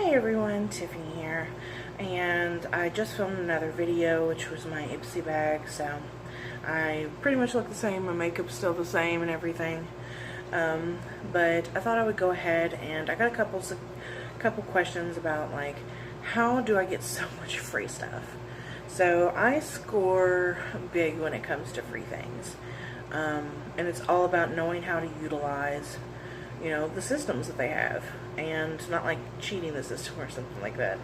Hey everyone, Tiffany here, and I just filmed another video, which was my Ipsy bag, so I pretty much look the same, my makeup's still the same and everything, but I thought I would go ahead, and I got a couple questions about, like, how do I get so much free stuff? So I score big when it comes to free things, and it's all about knowing how to utilize the systems that they have, and not like cheating the system or something like that.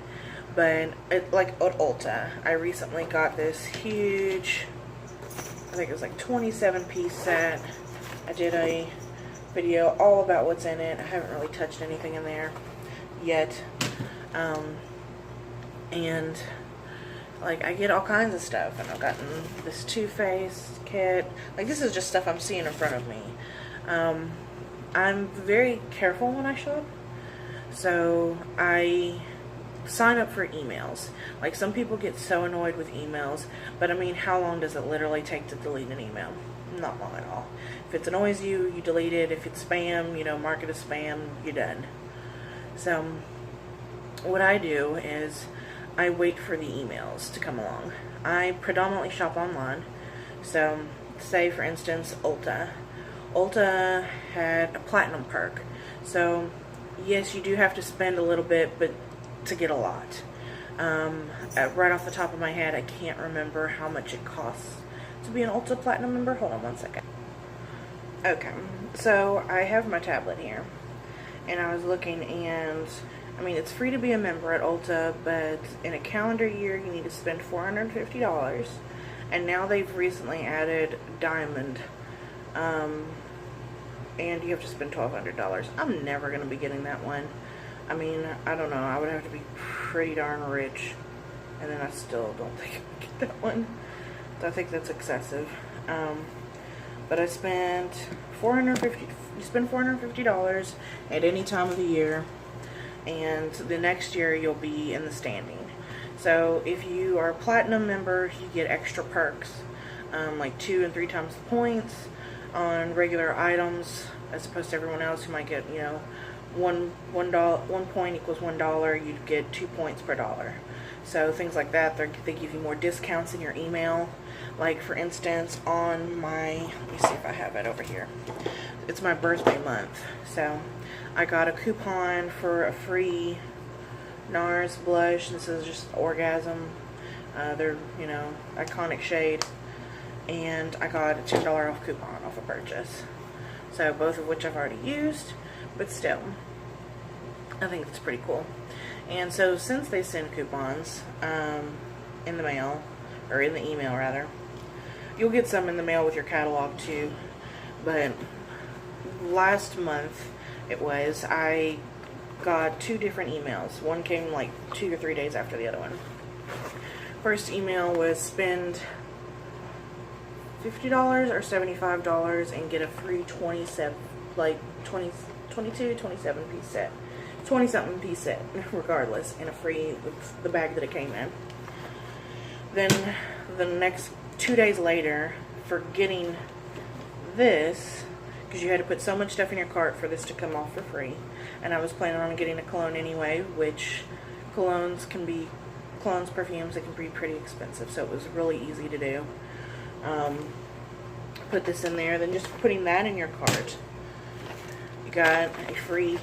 But like at Ulta, I recently got this huge, I think it was like 27-piece set. I did a video all about what's in it. I haven't really touched anything in there yet. And like I get all kinds of stuff, and I've gotten this Too Faced kit. Like, this is just stuff I'm seeing in front of me. I'm very careful when I shop, so I sign up for emails. Like, some people get so annoyed with emails, but I mean, how long does it literally take to delete an email? Not long at all. If it annoys you, you delete it. If it's spam, mark it as spam, you're done. So what I do is I wait for the emails to come along. I predominantly shop online. So say, for instance, Ulta had a platinum perk. So yes, you do have to spend a little bit, but to get a lot. Right off the top of my head, I can't remember how much it costs to be an Ulta platinum member. Hold on one second. Okay, so I have my tablet here, and I was looking, and I mean, it's free to be a member at Ulta, but in a calendar year you need to spend $450, and now they've recently added Diamond, and you have to spend $1,200. I'm never going to be getting that one. I mean, I don't know, I would have to be pretty darn rich, and then I still don't think I would get that one. So I think that's excessive. But I spent $450. You spend $450 at any time of the year, and the next year you'll be in the standing. So if you are a platinum member, you get extra perks, like 2 and 3 times the points on regular items, as opposed to everyone else who might get, one point equals $1. You'd get 2 points per dollar. So things like that. They give you more discounts in your email. Like, for instance, on my, let me see if I have it over here. It's my birthday month, so I got a coupon for a free NARS blush. This is just Orgasm. They're, iconic shade. And I got a $10 off coupon off a purchase. So both of which I've already used, but still, I think it's pretty cool. And so since they send coupons in the mail, or in the email rather, you'll get some in the mail with your catalog too. But last month I got 2 different emails. One came like 2 or 3 days after the other one. First email was spend $50 or $75 and get a free 27 piece set. 20-something piece set, regardless, and a free with the bag that it came in. Then the next 2 days later, for getting this, because you had to put so much stuff in your cart for this to come off for free, and I was planning on getting a cologne anyway, which perfumes, they can be pretty expensive, so it was really easy to do. Put this in there, then just putting that in your cart, you got a free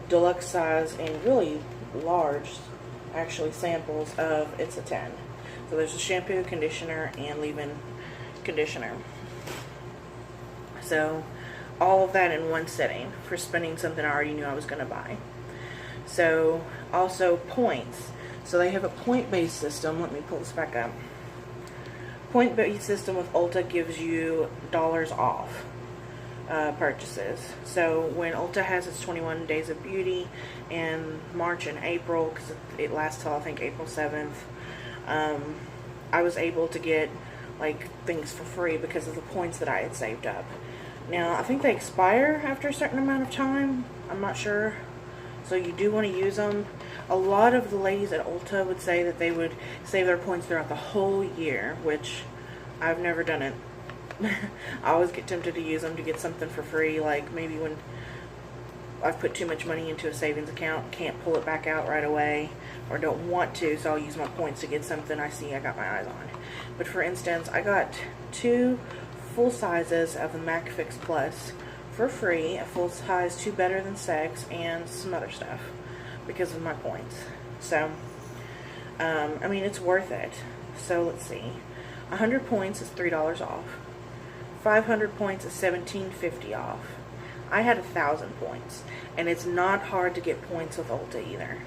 deluxe size and really large, actually, samples of It's a 10. So there's a shampoo, conditioner, and leave-in conditioner. So all of that in one sitting for spending something I already knew I was going to buy. So also points. So they have a point-based system. Let me pull this back up. Point-based system with Ulta gives you dollars off purchases. So when Ulta has its 21 Days of Beauty in March and April, because it lasts till I think April 7th, I was able to get like things for free because of the points that I had saved up. Now I think they expire after a certain amount of time. I'm not sure. So you do want to use them. A lot of the ladies at Ulta would say that they would save their points throughout the whole year, which I've never done it. I always get tempted to use them to get something for free, like maybe when I've put too much money into a savings account, can't pull it back out right away, or don't want to, so I'll use my points to get something I see I got my eyes on. But for instance, I got 2 full sizes of the MAC Fix Plus for free, a full size 2 Better Than Sex, and some other stuff because of my points. So, I mean, it's worth it. So let's see, 100 points is $3 off. 500 points is $17.50 off. I had 1,000 points, and it's not hard to get points with Ulta either.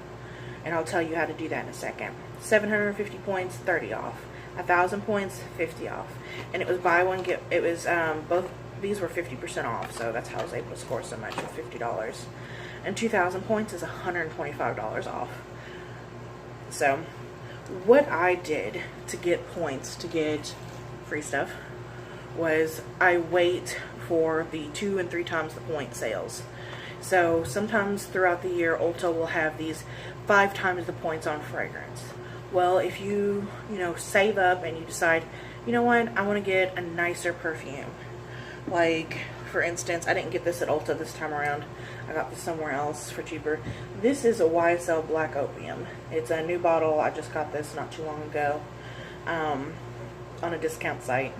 And I'll tell you how to do that in a second. 750 points, 30 off. 1,000 points, 50 off. And it was buy one get. It was both these were 50% off, so that's how I was able to score so much with $50. And 2,000 points is $125 off. So, what I did to get points to get free stuff was I wait for the 2 and 3 times the point sales. So sometimes throughout the year, Ulta will have these 5 times the points on fragrance. Well, if you save up and you decide, you know what, I want to get a nicer perfume. Like, for instance, I didn't get this at Ulta this time around. I got this somewhere else for cheaper. This is a YSL Black Opium. It's a new bottle. I just got this not too long ago on a discount site.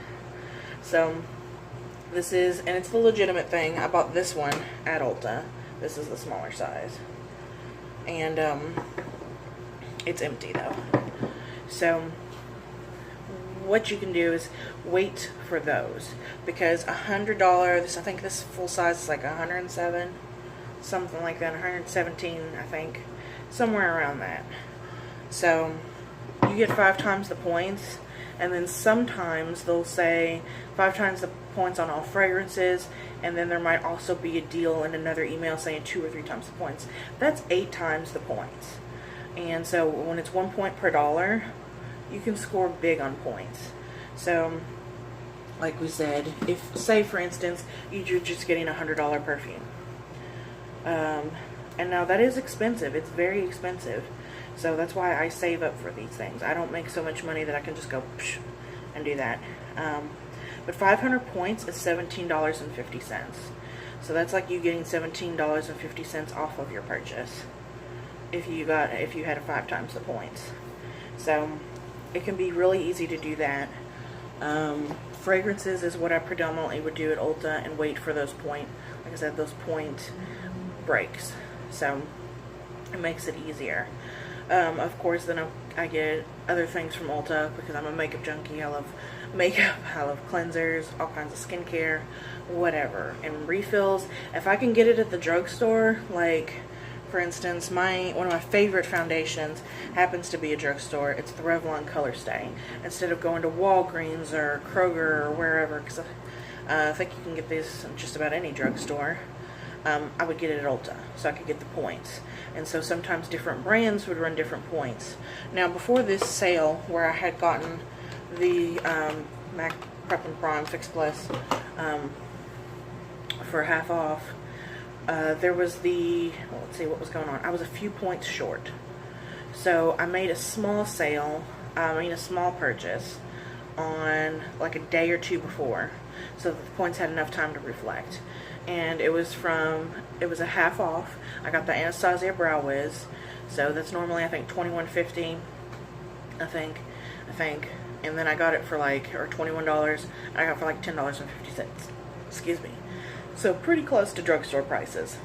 So this is, and it's the legitimate thing. I bought this one at Ulta. This is the smaller size. And it's empty though. So what you can do is wait for those, because $100, I think this full size is like 107, something like that, 117, I think, somewhere around that. So you get 5 times the points, and then sometimes they'll say 5 times the points on all fragrances, and then there might also be a deal in another email saying 2 or 3 times the points. That's 8 times the points. And so when it's 1 point per dollar, you can score big on points. So, like we said, if, say for instance, you're just getting a $100 perfume. And now that is expensive. It's very expensive. So that's why I save up for these things. I don't make so much money that I can just go psh, and do that. But 500 points is $17.50. So that's like you getting $17.50 off of your purchase if you had 5 times the points. So it can be really easy to do that. Fragrances is what I predominantly would do at Ulta and wait for those point breaks. So it makes it easier. Of course, then I get other things from Ulta because I'm a makeup junkie. I love makeup, I love cleansers, all kinds of skincare, whatever. And refills, if I can get it at the drugstore, like for instance, one of my favorite foundations happens to be a drugstore. It's the Revlon Color Stay. Instead of going to Walgreens or Kroger or wherever, because I think you can get these in just about any drugstore, I would get it at Ulta so I could get the points. And so sometimes different brands would run different points. Now before this sale where I had gotten the MAC Prep and Prime Fix Plus for half off, there was let's see what was going on. I was a few points short. So I made a small sale, a small purchase on like a day or 2 before, so that the points had enough time to reflect. And it was a half off. I got the Anastasia Brow Wiz, so that's normally I think $21.50, I think, and then I got it for or $21, and I got it for like $10.50. Excuse me. So pretty close to drugstore prices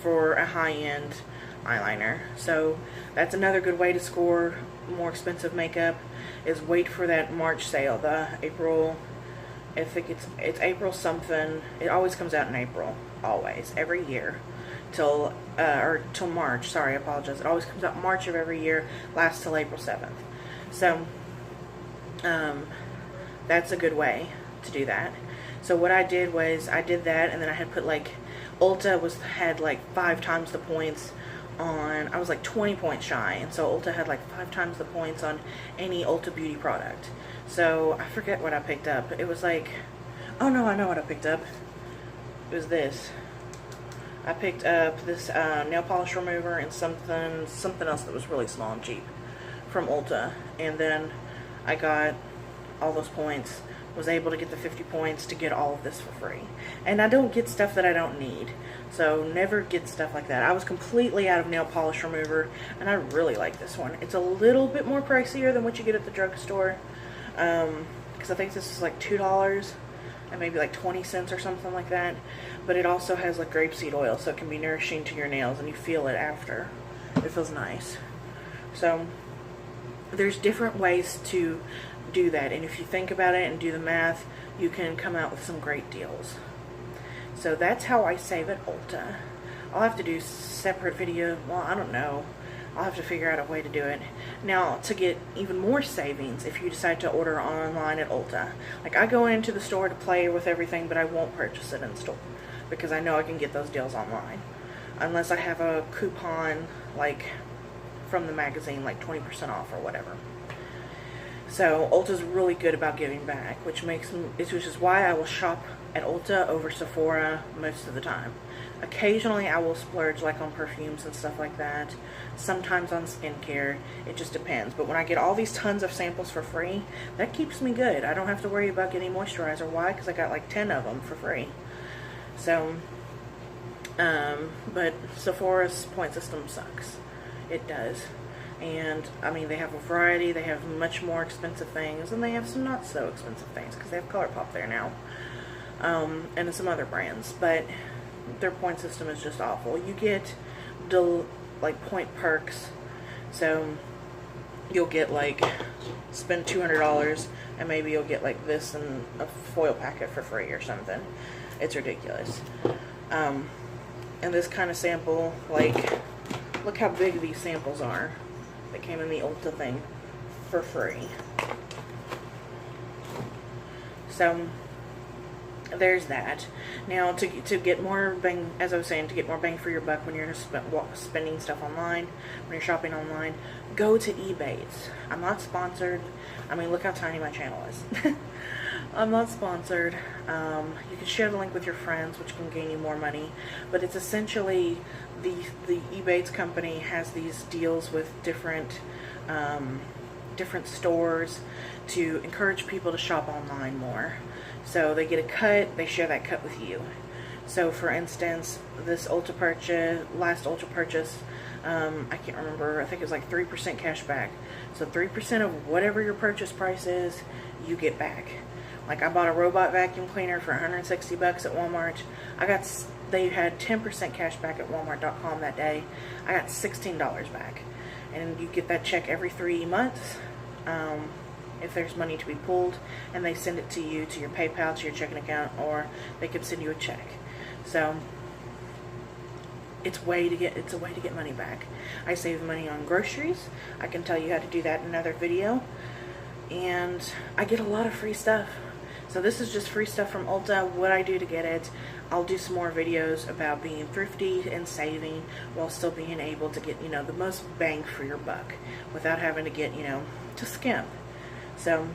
for a high-end eyeliner. So that's another good way to score more expensive makeup, is wait for that March sale, the April. I think it's April something. It always comes out in April, always, every year, till March. Sorry, I apologize. It always comes out March of every year, lasts till April 7th. So that's a good way to do that. So what I did was I did that, and then I had put Ulta had 5 times the points on. I was 20 points shy, and so Ulta had 5 times the points on any Ulta Beauty product. So I forget what I picked up. It was oh no, I know what I picked up. It was this. I picked up this nail polish remover and something else that was really small and cheap from Ulta, and then I got all those points was able to get the 50 points to get all of this for free. And I don't get stuff that I don't need. So never get stuff like that. I was completely out of nail polish remover, and I really like this one. It's a little bit more pricier than what you get at the drugstore, because I think this is like $2 and maybe like 20 cents or something like that. But it also has like grapeseed oil, so it can be nourishing to your nails, and you feel it after. It feels nice. So there's different ways to do that, and if you think about it and do the math, you can come out with some great deals. So that's how I save at Ulta. I'll have to do separate video. Well, I don't know. I'll have to figure out a way to do it. Now, to get even more savings, if you decide to order online at Ulta, like I go into the store to play with everything, but I won't purchase it in store because I know I can get those deals online, unless I have a coupon like from the magazine, like 20% off or whatever. So Ulta's really good about giving back, which is why I will shop at Ulta over Sephora most of the time. Occasionally I will splurge like on perfumes and stuff like that, sometimes on skincare. It just depends. But when I get all these tons of samples for free, that keeps me good. I don't have to worry about getting moisturizer. Why? Because I got like 10 of them for free. So but Sephora's point system sucks. It does. And I mean, they have a variety. They have much more expensive things, and they have some not so expensive things because they have ColourPop there now, and some other brands. But their point system is just awful. You get like point perks, so you'll get like spend $200 and maybe you'll get like this and a foil packet for free or something. It's ridiculous. And this kind of sample, like, look how big these samples are. That came in the Ulta thing for free. So there's that. Now to get more bang, as I was saying, to get more bang for your buck when you're spending stuff online, when you're shopping online, go to Ebates. I'm not sponsored. I mean, look how tiny my channel is. I'm not sponsored. You can share the link with your friends, which can gain you more money. But it's essentially the Ebates company has these deals with different stores to encourage people to shop online more. So they get a cut, they share that cut with you. So for instance, this Ulta purchase, last Ulta purchase, I can't remember, I think it was like 3% cash back. So 3% of whatever your purchase price is, you get back. Like I bought a robot vacuum cleaner for $160 at Walmart. They had 10% cash back at Walmart.com that day. I got $16 back. And you get that check every 3 months. If there's money to be pulled, and they send it to you, to your PayPal, to your checking account, or they could send you a check. So it's a way to get money back. I save money on groceries. I can tell you how to do that in another video. And I get a lot of free stuff. So this is just free stuff from Ulta. What I do to get it, I'll do some more videos about being thrifty and saving while still being able to get, the most bang for your buck without having to get, to skimp. So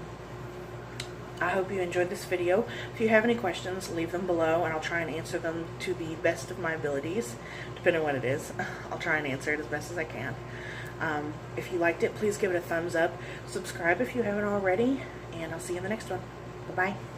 I hope you enjoyed this video. If you have any questions, leave them below and I'll try and answer them to the best of my abilities, depending on what it is. I'll try and answer it as best as I can. If you liked it, please give it a thumbs up. Subscribe if you haven't already, and I'll see you in the next one. Bye-bye.